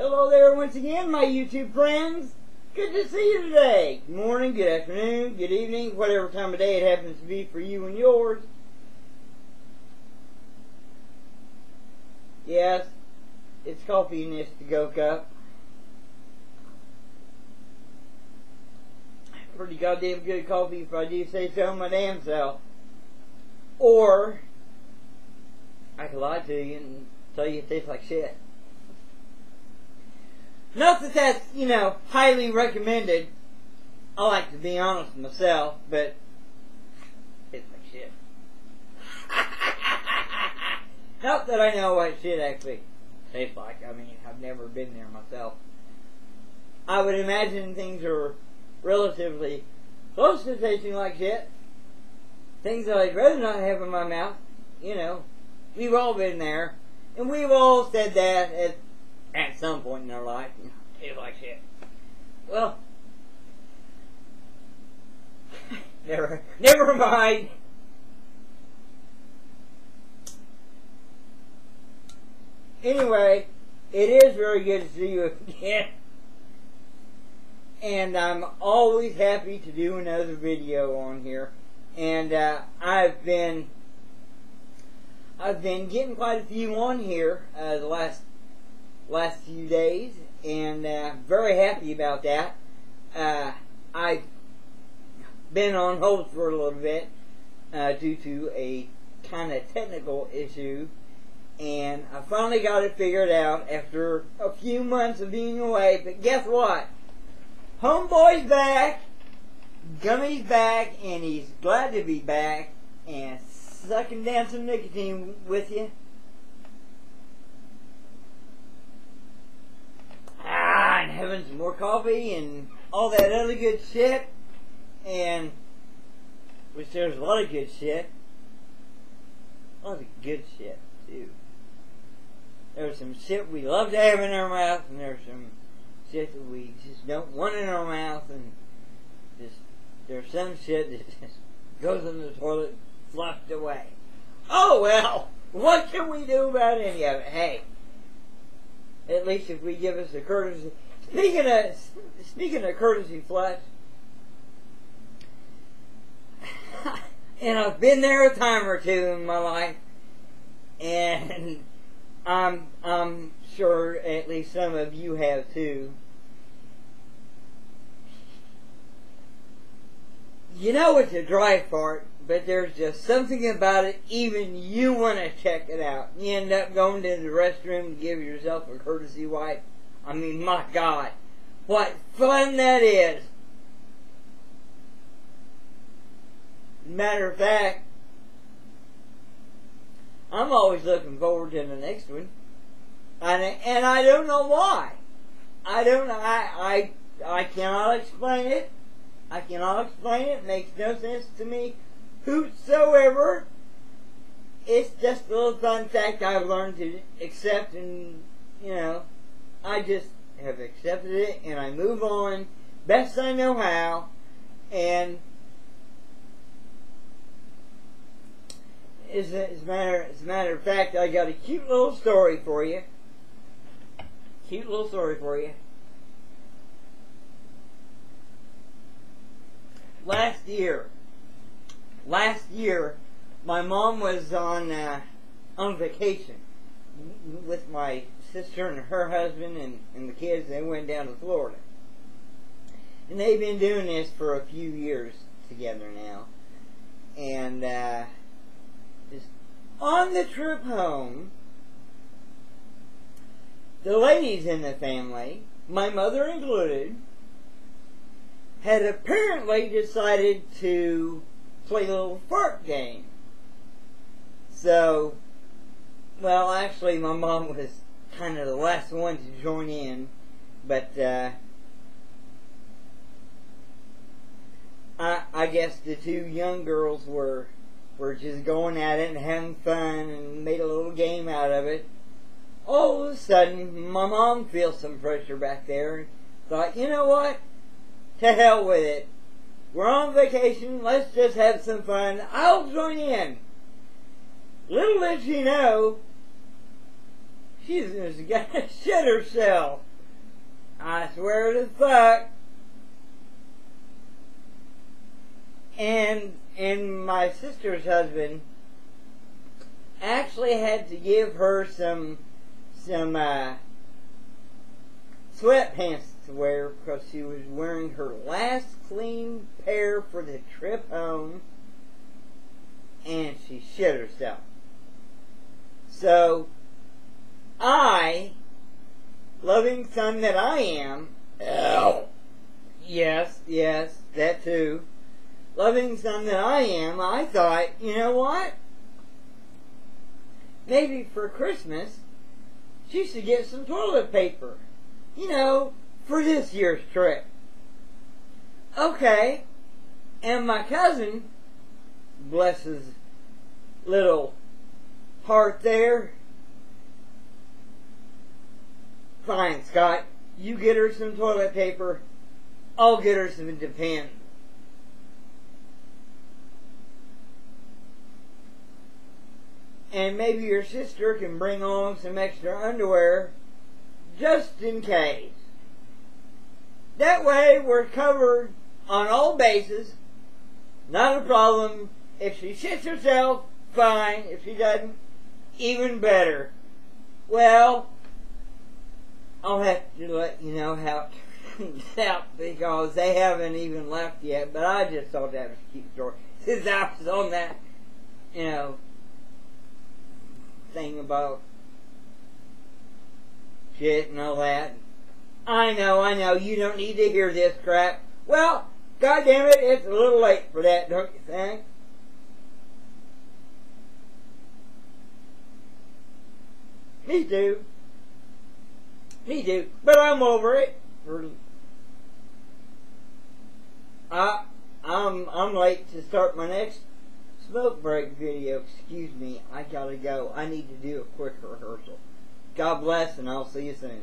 Hello there once again, my YouTube friends. Good to see you today. Good morning, good afternoon, good evening, whatever time of day it happens to be for you and yours. Yes, it's coffee in this to-go cup. Pretty goddamn good coffee if I do say so my damn self. Or I could lie to you and tell you it tastes like shit. Not that that's, highly recommended. I like to be honest myself, but it tastes like shit. Not that I know what shit actually tastes like. I mean, I've never been there myself. I would imagine things are relatively close to tasting like shit. Things that I'd rather not have in my mouth. We've all been there. And we've all said that at some point in our life. Tastes like shit. Well, never mind. Anyway, it is very good to see you again. And I'm always happy to do another video on here. And I've been getting quite a few on here the last few days, and very happy about that. I've been on hold for a little bit due to a kind of technical issue, and I finally got it figured out after a few months of being away. But guess what? Homeboy's back, Gummy's back, and he's glad to be back and sucking down some nicotine with you. And having some more coffee and all that other good shit. And which there's a lot of good shit. A lot of good shit too. There's some shit we love to have in our mouth, and there's some shit that we just don't want in our mouth, and there's some shit that just goes in the toilet, flushed away. Oh well, what can we do about any of it? Hey, at least if we give us the courtesy. Speaking of courtesy flush, and I've been there a time or two in my life, and I'm sure at least some of you have too. You know it's a dry fart, but there's just something about it, even you want to check it out. You end up going to the restroom to give yourself a courtesy wipe. I mean, my God, what fun that is. Matter of fact, I'm always looking forward to the next one. And I don't know why. I don't know. I cannot explain it. I cannot explain it. It makes no sense to me whosoever. It's just a little fun fact I've learned to accept, and I just have accepted it and I move on best I know how. And as a matter of fact, I got a cute little story for you. Cute little story for you. Last year, my mom was on vacation with my sister and her husband and the kids. They went down to Florida, and they've been doing this for a few years together now. And just on the trip home, the ladies in the family, my mother included, had apparently decided to play a little fart game. So, well, actually my mom was kind of the last one to join in, but I guess the two young girls were just going at it and having fun and made a little game out of it. All of a sudden, my mom feels some pressure back there and thought, you know what? To hell with it. We're on vacation. Let's just have some fun. I'll join in. Little did she know, she's gonna shit herself. I swear to fuck. And my sister's husband actually had to give her some sweatpants to wear because she was wearing her last clean pair for the trip home, and she shit herself. So I, loving son that I am, yes, that too, loving son that I am, I thought, you know what? Maybe for Christmas, she should get some toilet paper. You know, for this year's trip. Okay. And my cousin, bless his little heart there, fine, Scott, you get her some toilet paper, I'll get her some Depends. And maybe your sister can bring along some extra underwear just in case. That way we're covered on all bases. Not a problem. If she shits herself, fine. If she doesn't, even better. Well, I'll have to let you know how it turns out because they haven't even left yet. But I just thought that was a cute story. Since I was on that, thing about shit and all that. I know, you don't need to hear this crap. Well, goddamn it, it's a little late for that, don't you think? Me too. But I'm over it. I'm late to start my next smoke break video. Excuse me, I gotta go. I need to do a quick rehearsal. God bless, and I'll see you soon.